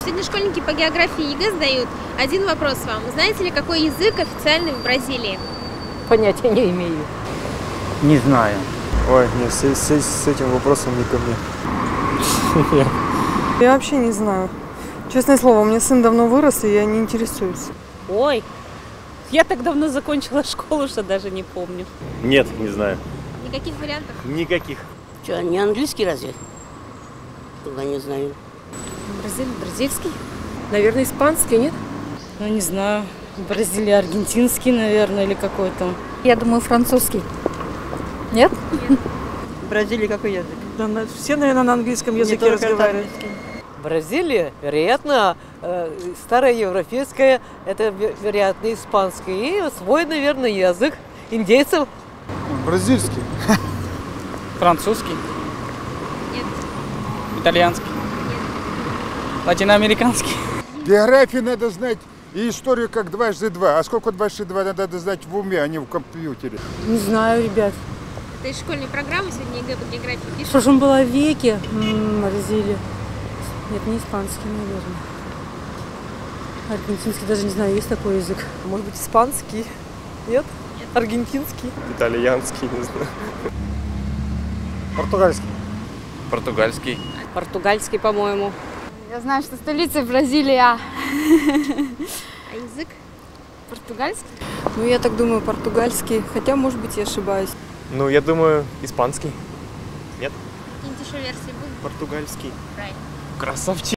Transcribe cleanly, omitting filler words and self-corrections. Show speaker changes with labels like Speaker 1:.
Speaker 1: Сегодня школьники по географии ЕГЭ сдают. Один вопрос вам. Знаете ли, какой язык официальный в Бразилии?
Speaker 2: Понятия не имею.
Speaker 3: Не знаю.
Speaker 4: Ой, нет, с этим вопросом не ко мне.
Speaker 5: Я вообще не знаю. Честное слово, у меня сын давно вырос, и я не интересуюсь.
Speaker 2: Ой, я так давно закончила школу, что даже не помню.
Speaker 6: Нет, не знаю.
Speaker 1: Никаких вариантов?
Speaker 6: Никаких.
Speaker 7: Что, не английский разве? Тогда не знаю.
Speaker 2: Бразильский?
Speaker 8: Наверное, испанский, нет?
Speaker 9: Ну, не знаю. Бразилия, аргентинский, наверное, или какой-то.
Speaker 10: Я думаю, французский. Нет?
Speaker 5: В Бразилии какой язык? Да, все, наверное, на английском языке разговаривают.
Speaker 11: Бразилия, вероятно, старая европейская, это, вероятно, испанский. И свой, наверное, язык индейцев.
Speaker 4: Бразильский.
Speaker 3: Французский.
Speaker 1: Нет.
Speaker 3: Итальянский.
Speaker 1: Нет.
Speaker 3: Латиноамериканский.
Speaker 12: Географию надо знать и историю как дважды два. А сколько дважды два надо знать в уме, а не в компьютере.
Speaker 8: Не знаю, ребят.
Speaker 1: Это из школьной программы сегодня ЕГЭ по географии
Speaker 8: В
Speaker 1: пишут.
Speaker 8: прошлом было веке. Бразилия. Нет, не испанский, наверное. Аргентинский, даже не знаю, есть такой язык.
Speaker 5: Может быть, испанский? Нет? Аргентинский?
Speaker 4: Итальянский, не знаю.
Speaker 12: Португальский.
Speaker 6: Португальский.
Speaker 2: Португальский, по-моему.
Speaker 10: Я знаю, что столица Бразилия.
Speaker 1: А язык?
Speaker 10: Португальский?
Speaker 5: Ну, я так думаю, португальский. Хотя, может быть, я ошибаюсь.
Speaker 4: Ну, я думаю, испанский.
Speaker 1: Какие-нибудь еще версии будут?
Speaker 4: Португальский.
Speaker 1: Правильно.
Speaker 4: Красавчик.